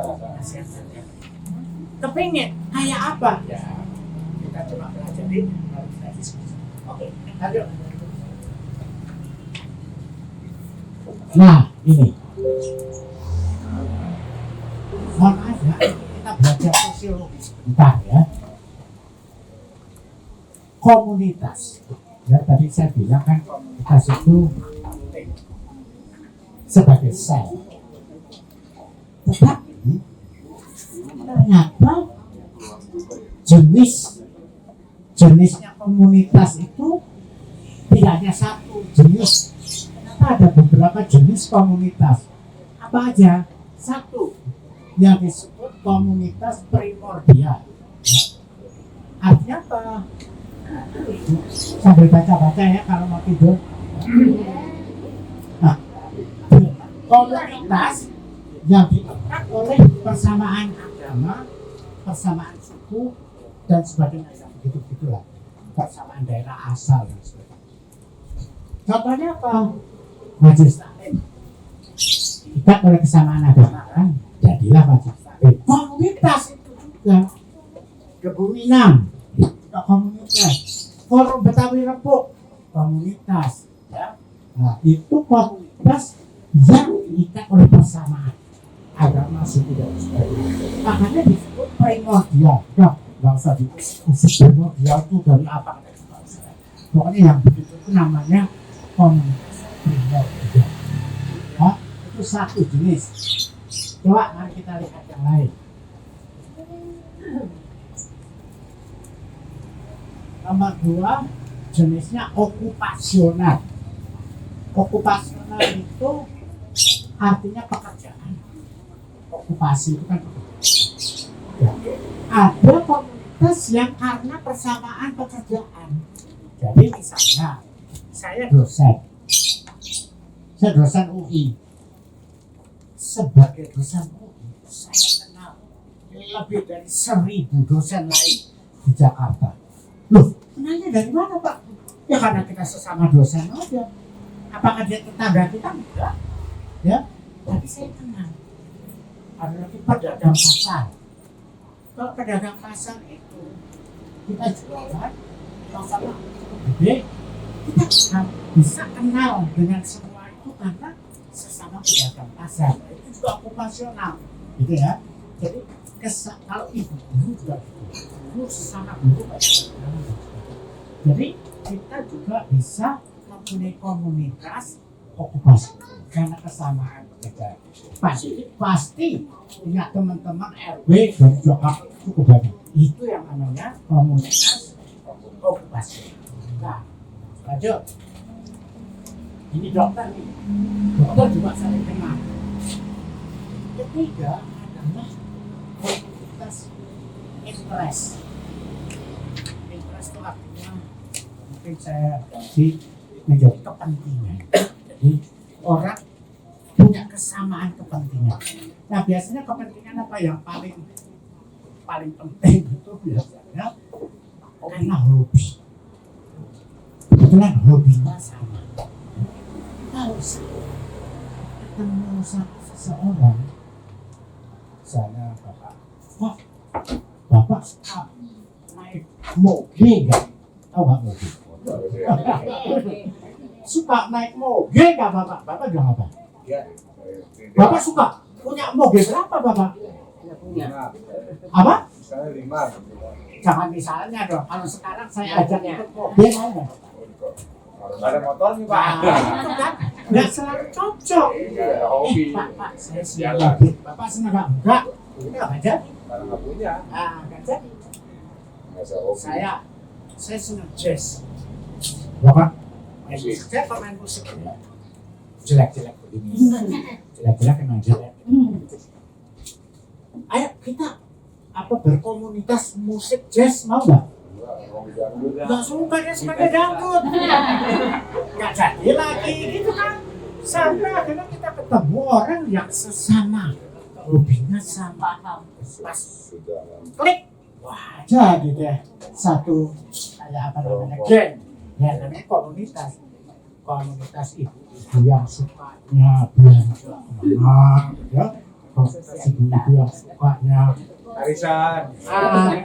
nasihat saja. Kepingin kayak apa? Ya kita coba pelajari, lalu kita diskusi. Oke, lanjut. Nah, ini. Mohon maaf ya, kita belajar sosiologi sebentar ya. Komunitas. Ya, tadi saya bilang kan komunitas itu sebagai sel. Tetapi ternyata jenisnya komunitas itu tidak hanya satu jenis. Ternyata ada beberapa jenis komunitas. Apa aja? Satu yang disebut komunitas primordial. Ya. Artinya apa? Sambil baca-baca ya kalau mau tidur. Nah, komunitas yang diikat oleh persamaan agama, persamaan suku, dan sebagainya, begitu-begitulah. Persamaan daerah asal dan sebagainya. Contohnya apa? Majelis Taklim. Diikat oleh kesamaan agama kan, jadilah Majelis Taklim. Komunitas itu juga. Kebuminang, komunitas. Forum Betawi Rempuk, komunitas. Ya. Nah, itu komunitas yang diikat oleh persamaan agama, suku dan sebagainya. Makanya disebut primordial. Ya, nggak usah disebut primordial itu dari apa? Pokoknya yang begitu itu namanya komunitas primordial. Ya, itu satu jenis. Coba mari kita lihat yang lain. Nomor 2, jenisnya okupasional. Okupasional itu artinya pekerjaan. Okupasi itu kan ya. Ada komunitas yang karena persamaan pekerjaan. Jadi misalnya saya dosen UI. Sebagai dosen UI, saya kenal lebih dari 1.000 dosen lain di Jakarta. Loh, kenalnya dari mana Pak? Ya karena kita sesama dosen aja. Apakah dia tetangga kita? Enggak. Ya, tapi saya kenal. Ada lagi pedagang pasar. Kalau pedagang pasar itu kita jualan, sama gede, kita bisa kenal dengan semua itu karena sesama pedagang pasar. Itu juga okupasional, gitu ya. Jadi kalau ibu juga guru sesama guru banyak. Jadi kita juga bisa mempunyai komunitas okupasi karena kesamaan pekerjaan. Pasti ingat teman-teman RW dari Jakarta cukup banyak. Itu yang namanya komunitas okupasi. Nah, lanjut. Ini dokter nih. Dokter juga saling kenal. Ketiga adalah komunitas interest. Interest itu artinya mungkin saya ganti menjadi kepentingan. Jadi orang punya kesamaan kepentingan. Nah biasanya kepentingan apa yang paling penting itu biasanya karena hobi. Kebetulan hobinya sama. Kalau ketemu sama seseorang, misalnya bapak suka naik moge nggak? Tahu nggak moge? Suka naik moge nggak bapak? Bapak bilang apa? Bapak suka punya moge berapa bapak? Punya. Apa? Misalnya 5. Jangan misalnya dong. Kalau sekarang saya ajak ikut moge mau nggak? Kalau ada motor nih Pak. Itu kan nggak selalu cocok. Iya, hobi. Pak, saya senang moge. Bapak senang nggak? Enggak. Nggak jadi. Karena nggak punya. Nah, nggak jadi. Nggak hobi. Saya senang jazz. Bapak, saya pemain musik ya. Jelek-jelek begini. Jelek-jelek emang jelek. Ayo kita berkomunitas musik jazz mau nggak? Nggak suka dia sebagai dangdut. Nggak jadi lagi gitu kan. Sampai akhirnya kita ketemu orang yang sesama hobinya sama. Pas klik, wah jadi deh satu kayak apa namanya geng. Ya namanya komunitas. Komunitas ibu yang sukanya belanja, ya komunitas ibu-ibu yang sukanya Arisan.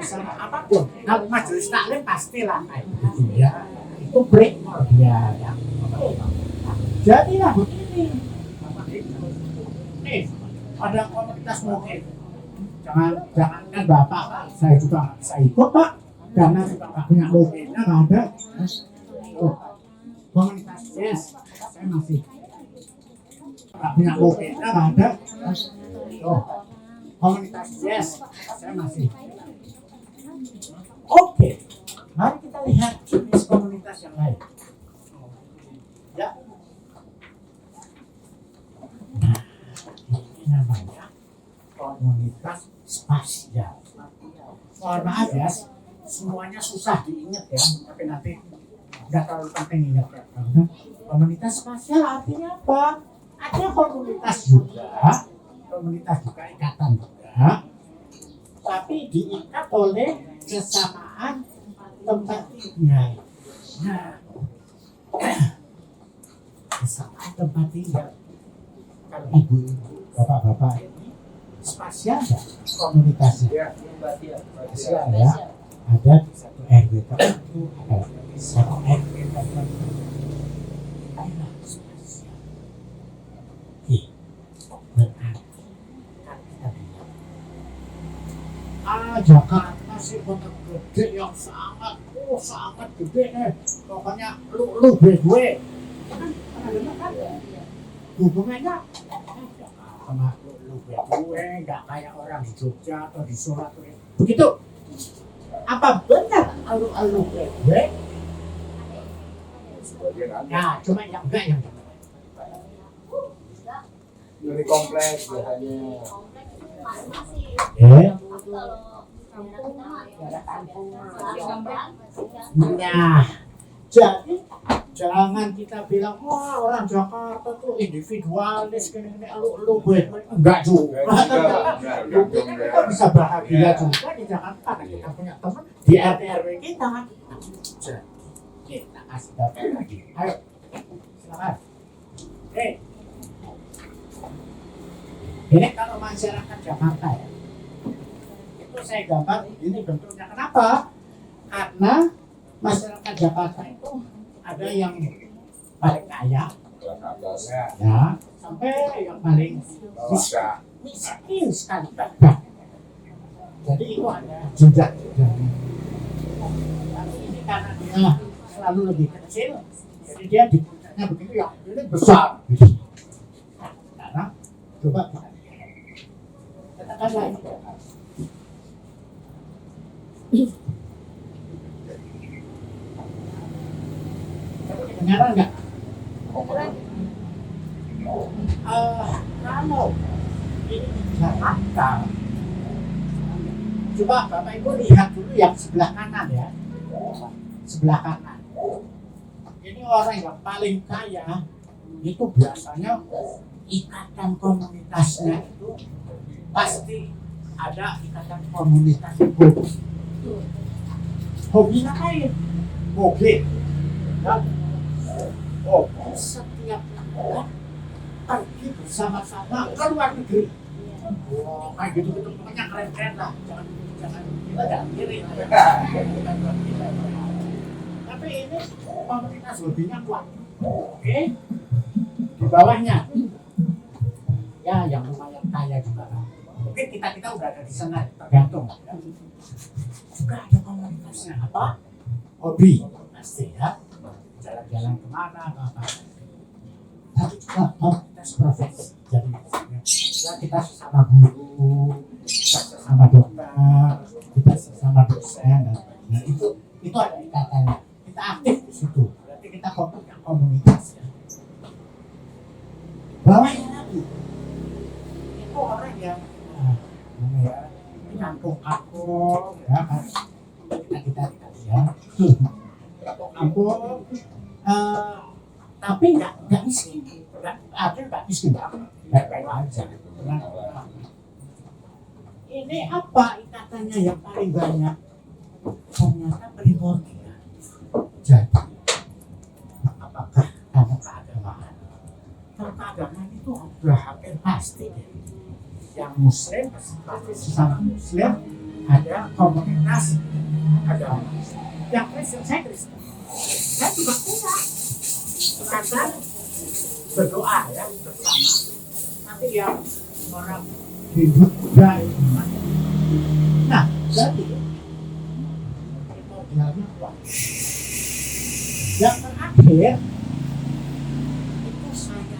sama apapun. Kalau majelis taklim pastilah kayak gitu ya. Itu break dia ya. Jadilah begini. Nih, ada komunitas mungkin. Jangankan Bapak, Pak, saya juga nggak bisa ikut, Pak. Karena juga nggak punya loginnya, nggak ada. Oh, komunitas yes, saya masih nggak punya loginnya, nggak ada. Oh, komunitas yes, saya masih. Oke, mari kita lihat jenis komunitas yang lain. Ya. Nah, ini namanya komunitas spasial. Mohon maaf ya, semuanya susah diingat ya, tapi nanti nggak terlalu penting ingat ya. Karena komunitas spasial artinya apa? Ada komunitas juga ikatan juga, tapi diikat oleh kesamaan tempat tinggal. Nah, kesamaan tempat tinggal. Kalau ibu-ibu, bapak-bapak ini spasial ya komunitasnya. Iya. Spasial ya. Ada di satu RW tertentu, ada di satu RW tertentu. Inilah spasial. Berarti kan kita bilang, Jakarta sih kota gede yang sangat gede nih. Pokoknya lu gue. Kan pernah dengar kan? Hubungannya sama lu gue nggak kayak orang di Jogja atau di Solo atau begitu. Apa benar alu gue? Sebagian ada. Nah, cuma yang enggak yang Dari kompleks biasanya. Nah, jadi jangan kita bilang wah orang Jakarta tuh individualis gini lu gue enggak juga. Kita bisa bahagia juga di Jakarta karena kita punya teman di RT RW kita. Jadi kita kasih data lagi. Ayo, silakan. Ini kalau masyarakat Jakarta ya, itu saya gambar ini bentuknya. Kenapa? Karena masyarakat Jakarta itu ada yang paling kaya, Kelas atas. ya, sampai yang paling Bawah. miskin sekali. Jadi itu ada jenjang-jenjangnya. Tapi ini karena dia selalu lebih kecil, jadi dia di puncaknya begitu ya, ini besar. Nah, sekarang coba kita lihat. Katakanlah ini Jakarta. Kedengaran nggak? Kalau ini di Jakarta, coba Bapak Ibu lihat dulu yang sebelah kanan ya, sebelah kanan. Ini orang yang paling kaya, itu biasanya ikatan komunitasnya itu pasti ada ikatan komunitas hobi. Hobi ngapain? Mobil. Ya. Oh, setiap bulan pergi bersama-sama ke luar negeri. Oh, kayak gitu pokoknya keren-keren lah. Jangan kita jangan kiri. Tapi ini komunitas hobinya kuat. Oke. Di bawahnya ya yang lumayan kaya juga lah. Mungkin kita udah ada di sana, tergantung. Ya. Juga ada komunitasnya apa? Hobi pasti ya. Jalan-jalan kemana apa. Tapi juga komunitas profesi. Jadi ya kita sesama guru, kita sesama dokter, kita sesama dosen. Nah itu ada ikatannya. Kita aktif di situ. Berarti kita punya komunitas ya. Bawahnya lagi itu orang yang di kampung-kampung ya kan kita ya kampung tapi nggak miskin, nggak miskin baik aja. Ini apa ikatannya yang paling banyak? Ternyata primordial. Jadi apakah karena keagamaan? Kalau keagamaan itu udah hampir pasti deh. yang muslim, pasti sesama muslim, ada komunitas agama. Yang Kristen, saya Kristen. Saya juga punya. Kata berdoa ya bersama. Nanti yang orang Hindu juga itu. Nah, jadi modelnya kuat. Yang terakhir itu saya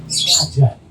pelajari.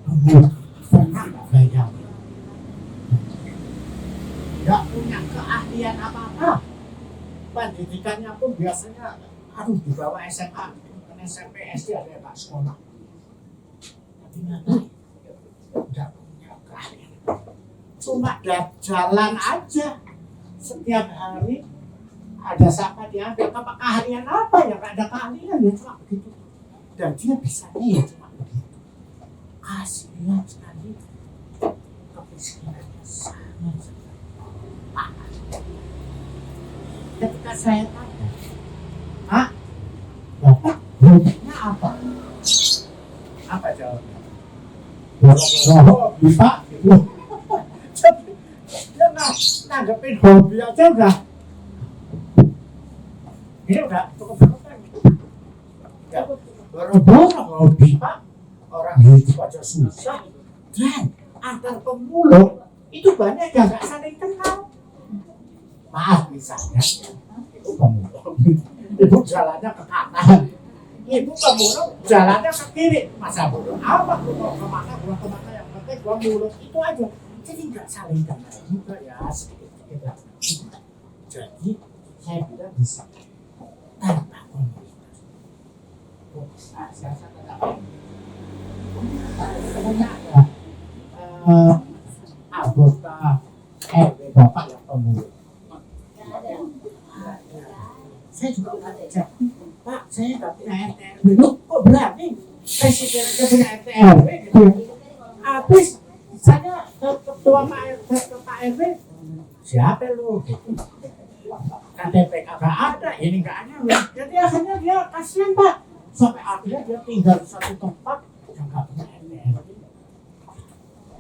Pemuda pernah bayang nggak punya keahlian apa-apa, pendidikannya pun biasanya di bawah SMA, SMP, SD ada yang sekolah, tapi nggak punya keahlian, cuma jalan aja setiap hari ada siapa diambil, apa keahlian apa ya, nggak ada keahlian ya cuma begitu, dan dia bisanya ya cuma begitu. Kasihan sekali, kemiskinannya sangat parah. Ketika saya tanya, Pak, Bapak hobinya apa? Apa jawabnya? Hobi Pak, jadi dia nanggepin hobi aja udah. Ini udah cukup berapa? Ya, boro-boro hobi Pak. Orang hidup aja susah, dan antar pemulung itu banyak yang nggak saling kenal. Maaf misalnya, ibu pemulung, ibu jalannya ke kanan, ibu pemulung jalannya ke kiri. Masa mulung apa? Gua kemana yang penting gua mulung itu aja. Jadi nggak saling kenal juga ya, sedikit-sedikit. Jadi saya bilang bisa tanpa komunitas. Saya katakan. Sebenarnya ada anggota RW Bapak yang pemulung. Saya juga ada, Pak, saya nggak punya RT RW. Loh, kok berani? Presiden aja punya RT RW gitu. Habis saya ketua Pak RW, siapa lu? KTP kagak ada, ini nggak ada. Jadi akhirnya dia kasihan Pak. Sampai akhirnya dia tinggal di satu tempat.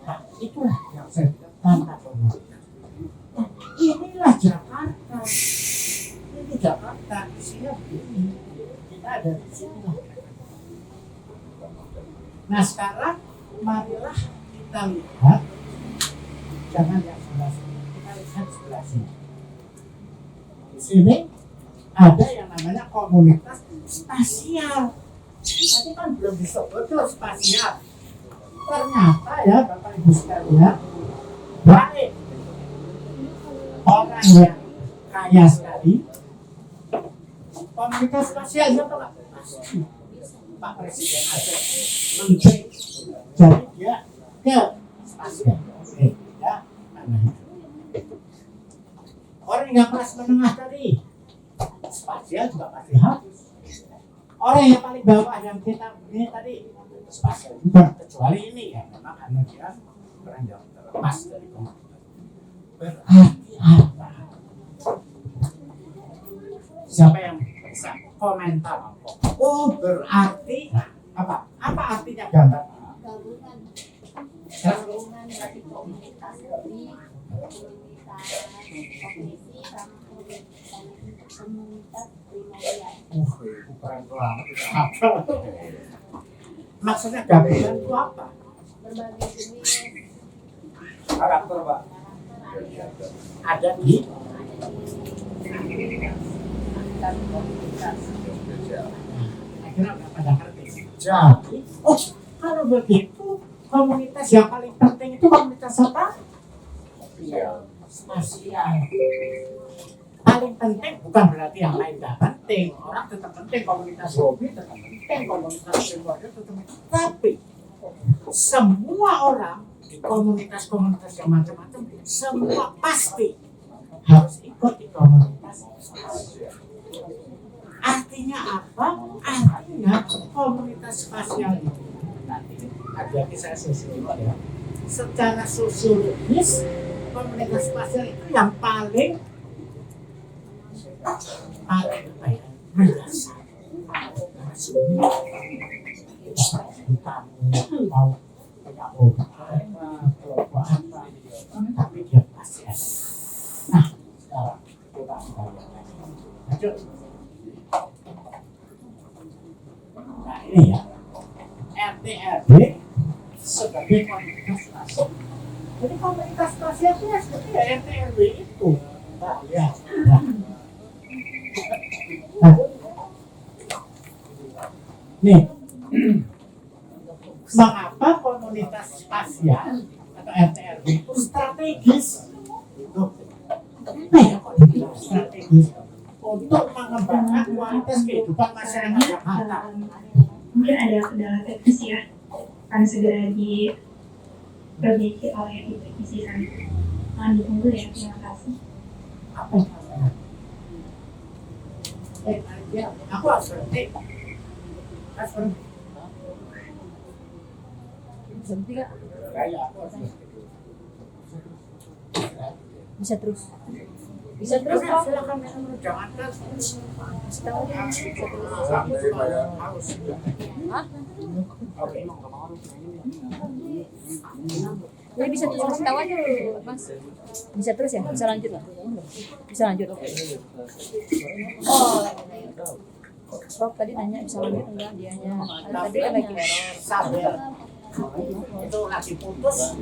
Nah, itulah yang saya bilang tanpa komunitas. Inilah Jakarta. Ini Jakarta, isinya begini. Kita ada di sini. Nah sekarang marilah kita lihat, jangan yang sebelah sini, kita lihat sebelah sini. Di sini ada yang namanya komunitas spasial. Tadi kan belum disebut tuh spasial. Ternyata ya Bapak Ibu sekalian, baik orang yang kaya sekali, komunitas spasial itu Pak Presiden ada menteri, jadi dia ke spasial, ya namanya. Orang yang kelas menengah tadi, spasial juga pasti habis. Orang yang paling bawah yang kita ini tadi spasial juga, kecuali ini ya memang karena dia orang yang terlepas dari komunitas. Berarti apa? Siapa yang bisa komentar? Oh berarti apa? Apa artinya gambar? Gabungan dari komunitas lebih, komunitas kognisi, sama komunitas primordial. Bukan apa? Maksudnya gabungan itu apa? Berbagai jenis Karakter Pak. Ada di antar komunitas. akhirnya udah pada ngerti. Jadi, kalau begitu komunitas yang paling penting itu komunitas apa? Spasial. Paling penting bukan berarti yang lain tidak penting. Orang tetap penting, komunitas hobi tetap penting, komunitas keluarga tetap penting. Tapi semua orang di komunitas-komunitas yang macam-macam, semua pasti harus ikut di komunitas spasial. Artinya apa? Artinya komunitas spasial itu nanti hati-hati saya sosiolog ya. Secara sosiologis komunitas spasial itu yang paling berdasar semua kamu mau punya hobi apa, kelompok apa, tapi dia pasti ada. Nah, sekarang coba kita lihat lagi. Lanjut. Nah ini ya, RT RW sebagai komunitas stasiun. Jadi komunitas stasiun itu ya seperti ya RT RW itu. Nah, lihat. Nah. Nih, mengapa komunitas spasial atau RT RW itu strategis? Nah ya, kok dibilang strategis untuk mengembangkan kualitas kehidupan masyarakat Jakarta. Mungkin ada kendala teknis ya, akan segera diperbaiki oleh divisi sana. Mohon ditunggu ya, terima kasih. Apa yang masalah? Ya, aku harus berhenti. Harus berhenti. Berhenti kak? Ya, aku harus berhenti. Bisa terus? Bisa terus kok? Silakan minum, jangan terus. Setahun ya? Bisa terus? Harus. Hah? Oke. Jadi bisa terus kasih tahu aja mas. Bisa terus ya? Bisa lanjut nggak? Bisa lanjut. Prof tadi nanya bisa lanjut enggak dianya? Tadi kan lagi Sabar. Itu lagi putus.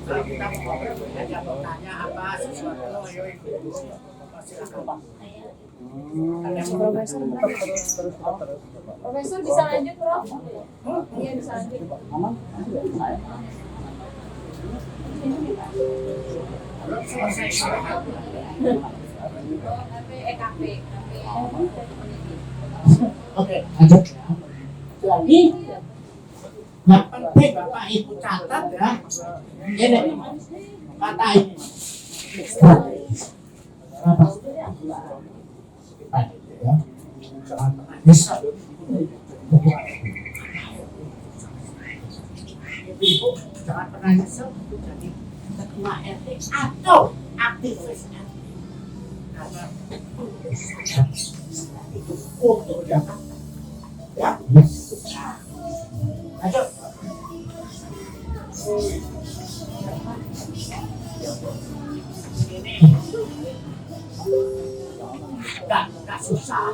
Kalau kita mau ngobrol, aja bertanya apa sesuatu, ayo ikut. Silakan. Profesor. Profesor bisa lanjut Prof? Iya bisa lanjut. EKP. Oke, lanjut ya. Jadi, yang penting Bapak Ibu catat ya. Ini kata ini. Strategis. Apa? Ya. Jangan pernah bisa. Ibu jangan pernah nyesel untuk jadi ketua RT atau aktivis RT. Karena itu untuk Jakarta. Ya, lanjut. Ini enggak susah.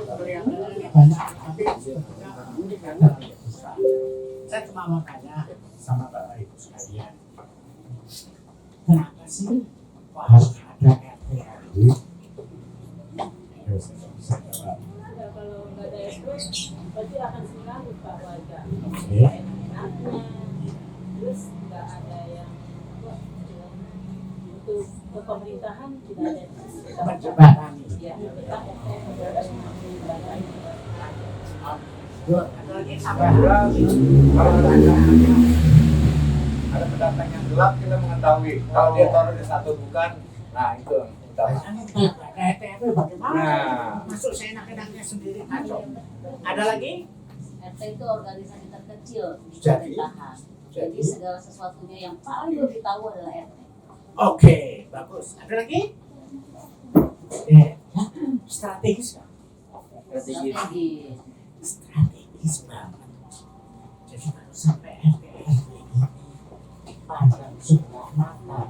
Banyak tapi enggak susah. Saya cuma mau tanya sama Bapak Ibu sekalian. Kenapa sih kok harus ada RT RW? Saya jawab. Kalau nggak ada RW, berarti akan singgung Pak warga. Oke. Enaknya, terus nggak ada yang untuk pemerintahan tidak ada. Percepatan. Ya, kita Ada lagi Kalau ada pendatang yang gelap kita mengetahui. Kalau dia taruh di satu bukan, nah itu utama. RT RW bagaimana? Nah. Masuk seenak-enaknya sendiri kacau. Ada lagi? RT itu organisasi terkecil di Jadi? pemerintahan. Jadi segala sesuatunya yang paling lebih tahu adalah RT. Oke, bagus. Ada lagi? Strategis kan? Strategi. Strategis banget. Jadi kalau sampai RT RW ini dipandang sebelah mata,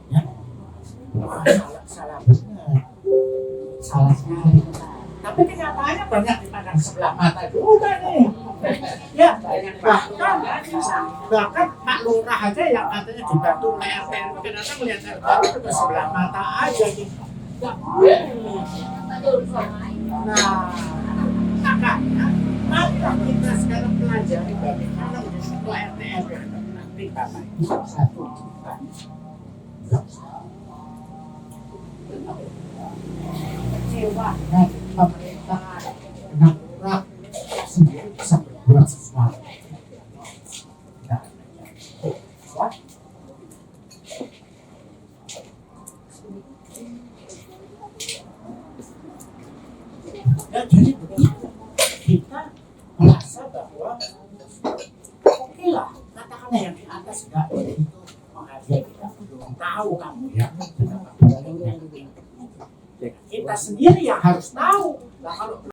ya, wah, salah benar, salah sekali. Tapi kenyataannya banyak dipandang sebelah mata juga nih. Ya, bahkan Pak Lurah aja yang katanya dibantu oleh RT RW, ternyata melihat RT RW cuma sebelah mata aja gitu. Nah, makanya marilah kita sekarang pelajari bagaimana menjadi ketua RT RW. Nanti Bapak Ibu satu juta. Kecewa dengan pemerintahan, dengan lurah sendiri bisa berbuat sesuatu. Nah, ya. Ya, jadi begitu. Kita merasa bahwa oke lah, katakanlah yang di atas enggak begitu menghargai kita, belum tahu kamu ya. Kita sendiri yang harus tahu